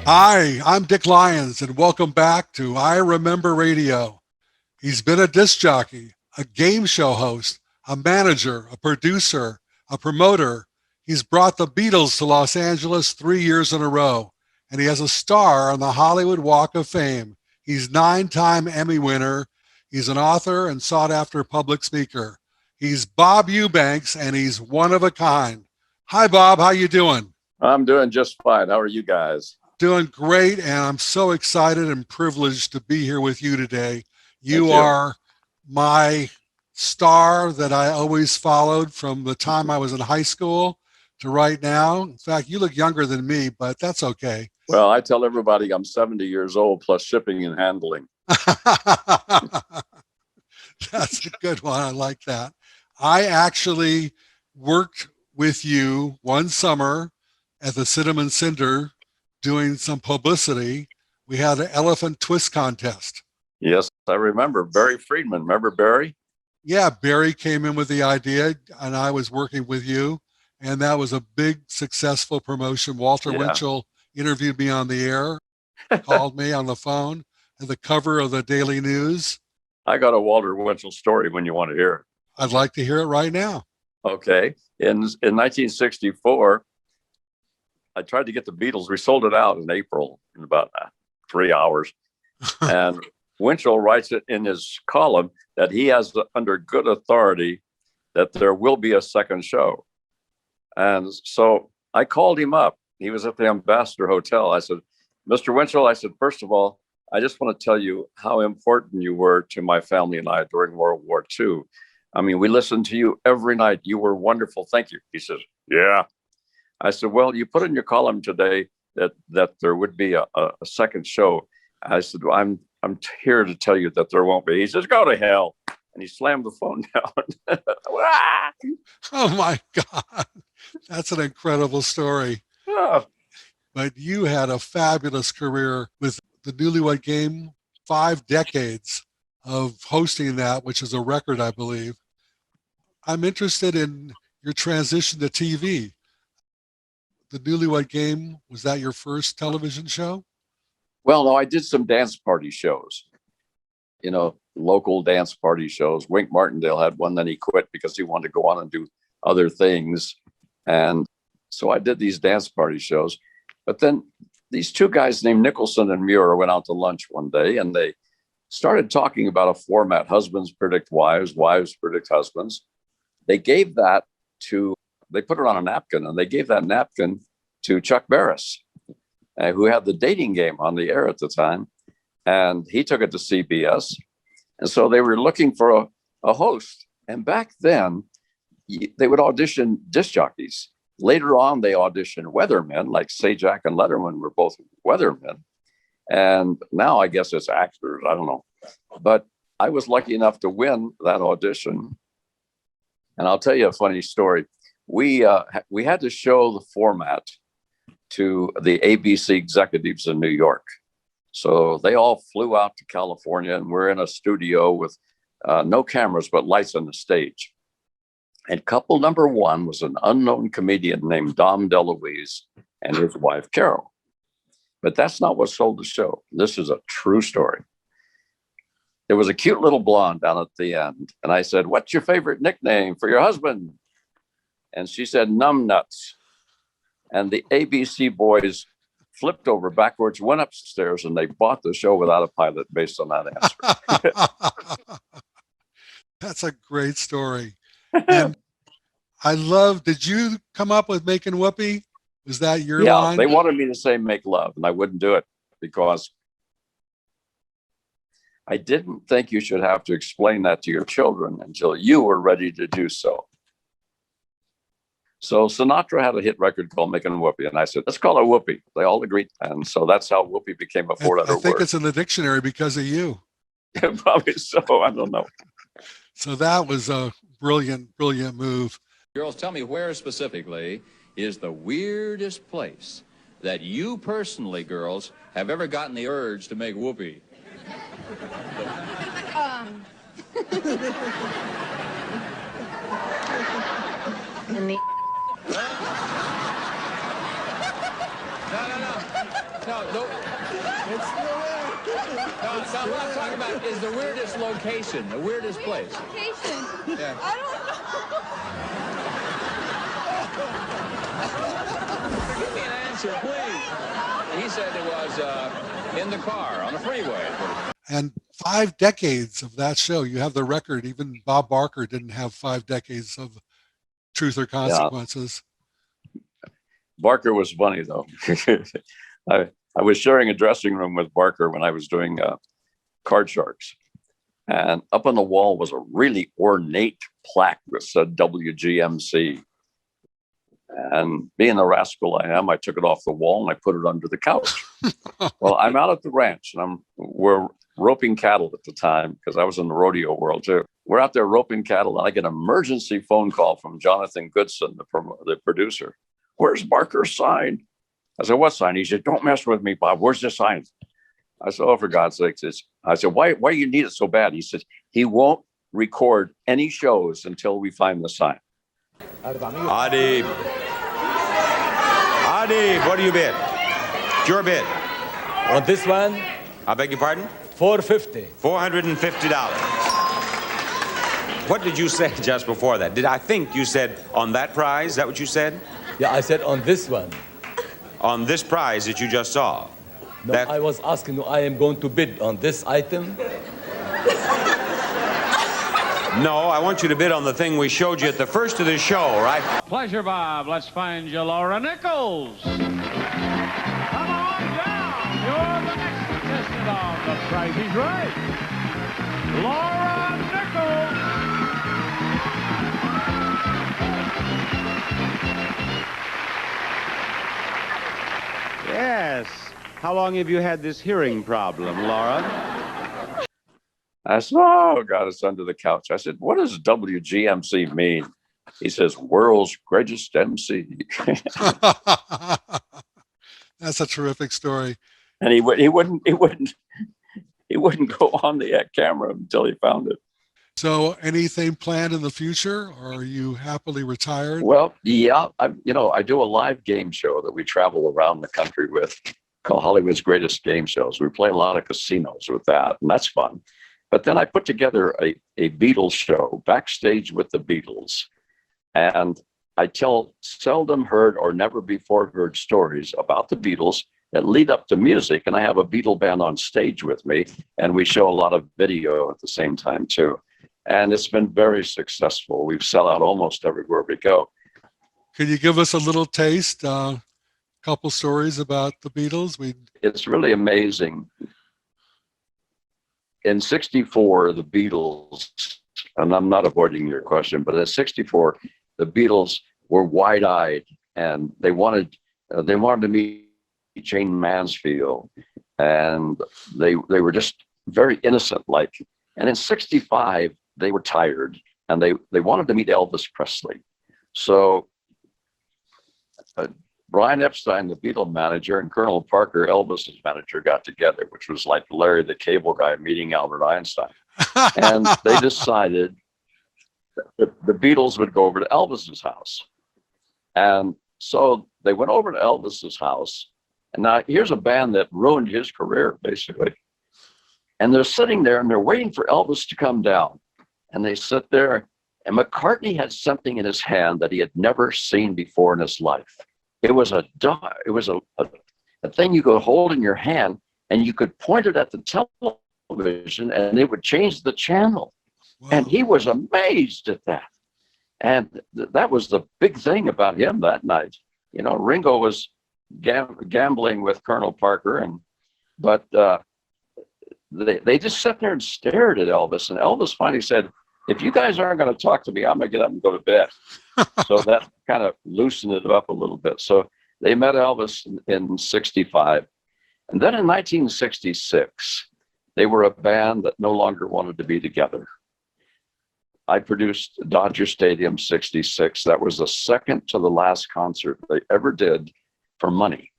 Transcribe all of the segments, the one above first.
Hi, I'm Dick Lyons, and welcome back to I Remember Radio. He's been a disc jockey, a game show host, a manager, a producer, a promoter. He's brought the Beatles to Los Angeles 3 years in a row, and he has a star on the Hollywood Walk of Fame. He's nine-time Emmy winner. He's an author and sought-after public speaker. He's Bob Eubanks, and he's one of a kind. Hi, Bob. How you doing? I'm doing just fine. How are you guys? Doing great, and I'm so excited and privileged to be here with you today. Thank You you. are my star that I always followed from the time I was in high school to right now. In fact, you look younger than me, but that's okay. Well, I tell everybody I'm 70 years old plus shipping and handling. That's a good one. I like that. I actually worked with you one summer at the Cinnamon Cinder doing some publicity. We had an elephant twist contest. Yes, I remember Barry Friedman. Remember Barry? Yeah, Barry came in with the idea, and I was working with you, and that was a big, successful promotion. Walter Yeah. Winchell interviewed me on the air, called me on the phone, and the cover of the Daily News. I got a Walter Winchell story when you want to hear it. I'd like to hear it right now. Okay. In 1964, I tried to get the Beatles. We sold it out in April in about 3 hours. And Winchell writes it in his column that he has under good authority that there will be a second show. And so I called him up. He was at the Ambassador Hotel. I said, Mr. Winchell, I said, first of all, I just want to tell you how important you were to my family and I during World War II. I mean, we listened to you every night. You were wonderful. Thank you. He says, yeah. I said, well, you put in your column today that there would be a second show. I said, well, I'm here to tell you that there won't be. He says, go to hell. And he slammed the phone down. Oh my God. That's an incredible story. Oh. But you had a fabulous career with the Newlywed Game, 5 decades of hosting that, which is a record, I believe. I'm interested in your transition to TV. The Newlywed Game, was that your first television show? Well, no, I did some dance party shows, local dance party shows. Wink Martindale had one, then he quit because he wanted to go on and do other things. And so I did these dance party shows. But then these two guys named Nicholson and Muir went out to lunch one day, and they started talking about a format: husbands predict wives, wives predict husbands. They gave that they put it on a napkin, and they gave that napkin to Chuck Barris, who had the Dating Game on the air at the time. And he took it to CBS. And so they were looking for a host. And back then, they would audition disc jockeys. Later on, they auditioned weathermen, like Sajak and Letterman were both weathermen. And now I guess it's actors. I don't know. But I was lucky enough to win that audition. And I'll tell you a funny story. We had to show the format to the ABC executives in New York. So they all flew out to California, and we're in a studio with no cameras, but lights on the stage. And couple number one was an unknown comedian named Dom DeLuise and his wife, Carol. But that's not what sold the show. This is a true story. There was a cute little blonde down at the end. And I said, what's your favorite nickname for your husband? And she said, Numbnuts. And the ABC boys flipped over backwards, went upstairs, and they bought the show without a pilot based on that answer. That's a great story. And did you come up with Making Whoopee? Was that your line? Yeah, they wanted me to say make love, and I wouldn't do it because I didn't think you should have to explain that to your children until you were ready to do so. So Sinatra had a hit record called Making Whoopee, and I said, let's call it Whoopee. They all agreed. And so that's how Whoopee became a 4-letter word. I think it's in the dictionary because of you. Probably so. I don't know. So that was a brilliant, brilliant move. Girls, tell me where specifically is the weirdest place that you personally, girls, have ever gotten the urge to make whoopee? In the... No. No. No, what I'm talking about is the weirdest location, the weirdest place. Location. Yeah. I don't know. Give me an answer, please. He said it was in the car on the freeway. And 5 decades of that show. You have the record. Even Bob Barker didn't have 5 decades of Truth or Consequences. Yeah. Barker was funny, though. I was sharing a dressing room with Barker when I was doing Card Sharks. And up on the wall was a really ornate plaque that said WGMC. And being the rascal I am, I took it off the wall and I put it under the couch. Well, I'm out at the ranch and we're roping cattle at the time because I was in the rodeo world too. We're out there roping cattle and I get an emergency phone call from Jonathan Goodson, the producer. Where's Barker's sign? I said, what sign? He said, don't mess with me, Bob. Where's the sign? I said, oh, for God's sakes. I said, why do you need it so bad? He said, he won't record any shows until we find the sign. Adib, what do you bid? It's your bid. On this one, I beg your pardon? $450. $450. What did you say just before that? I think you said on that prize? Is that what you said? Yeah, I said on this one. On this prize that you just saw? No, I was asking you, I am going to bid on this item. No, I want you to bid on the thing we showed you at the first of the show, right? Pleasure, Bob. Let's find you Laura Nichols. Come on down. You're the next contestant on The Price is Right. Laura Nichols. Yes. How long have you had this hearing problem, Laura? I said, oh, God, it's under the couch. I said, what does WGMC mean? He says, world's greatest MC. That's a terrific story. And he wouldn't go on the camera until he found it. So anything planned in the future, or are you happily retired? Well, yeah, I do a live game show that we travel around the country with called Hollywood's Greatest Game Shows. We play a lot of casinos with that, and that's fun. But then I put together a Beatles show, Backstage with the Beatles. And I tell seldom heard or never before heard stories about the Beatles that lead up to music. And I have a Beatle band on stage with me, and we show a lot of video at the same time too. And it's been very successful. We've sell out almost everywhere we go. Can you give us a little taste, a couple stories about the Beatles? It's really amazing. In 1964, the Beatles, and I'm not avoiding your question, but in 1964, the Beatles were wide-eyed and they wanted to meet Jane Mansfield, and they were just very innocent-like. And in 1965, they were tired and they wanted to meet Elvis Presley. So Brian Epstein, the Beatle manager, and Colonel Parker, Elvis's manager, got together, which was like Larry the Cable Guy meeting Albert Einstein. And they decided that the Beatles would go over to Elvis's house. And so they went over to Elvis's house. And now here's a band that ruined his career, basically. And they're sitting there and they're waiting for Elvis to come down. And they sit there, and McCartney had something in his hand that he had never seen before in his life. It was a thing you could hold in your hand, and you could point it at the television, and it would change the channel. Wow. And he was amazed at that. And that was the big thing about him that night. You know, Ringo was gambling with Colonel Parker, but they just sat there and stared at Elvis. And Elvis finally said, if you guys aren't going to talk to me, I'm going to get up and go to bed. So that kind of loosened it up a little bit. So they met Elvis in 1965. And then in 1966, they were a band that no longer wanted to be together. I produced Dodger Stadium 66. That was the second to the last concert they ever did for money.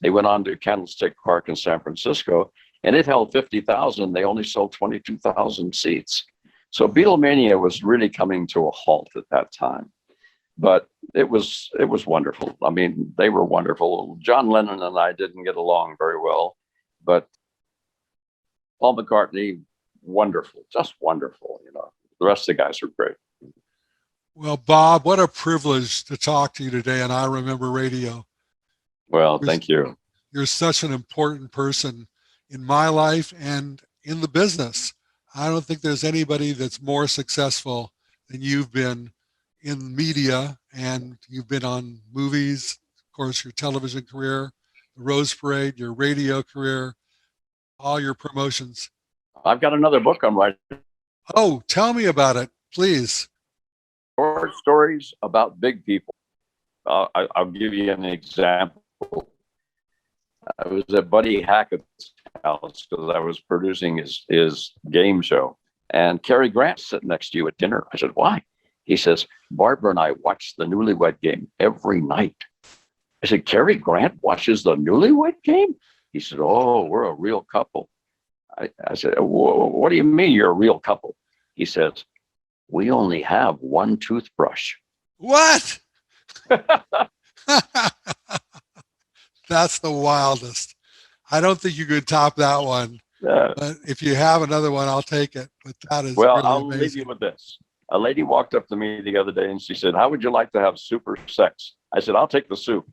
They went on to Candlestick Park in San Francisco, and it held 50,000. They only sold 22,000 seats. So Beatlemania was really coming to a halt at that time. but it was wonderful. I mean, they were wonderful. John Lennon and I didn't get along very well, but Paul McCartney, wonderful, just wonderful. You know, the rest of the guys were great. Well, Bob, what a privilege to talk to you today on I Remember Radio. Well, thank you. You're such an important person in my life and in the business. I don't think there's anybody that's more successful than you've been in media, and you've been on movies, of course, your television career, the Rose Parade, your radio career, all your promotions. I've got another book I'm writing. Oh, tell me about it, please. Short stories about big people. I'll give you an example. I was at Buddy Hackett's house because I was producing his game show. And Cary Grant's sitting next to you at dinner. I said, why? He says, Barbara and I watch the Newlywed Game every night. I said, Cary Grant watches the Newlywed Game? He said, oh, we're a real couple. I said, what do you mean you're a real couple? He says, we only have one toothbrush. What? That's the wildest. I don't think you could top that one. But if you have another one, I'll take it. But that is well, really I'll amazing. leave you with this. A lady walked up to me the other day and she said, how would you like to have super sex? I said, I'll take the soup.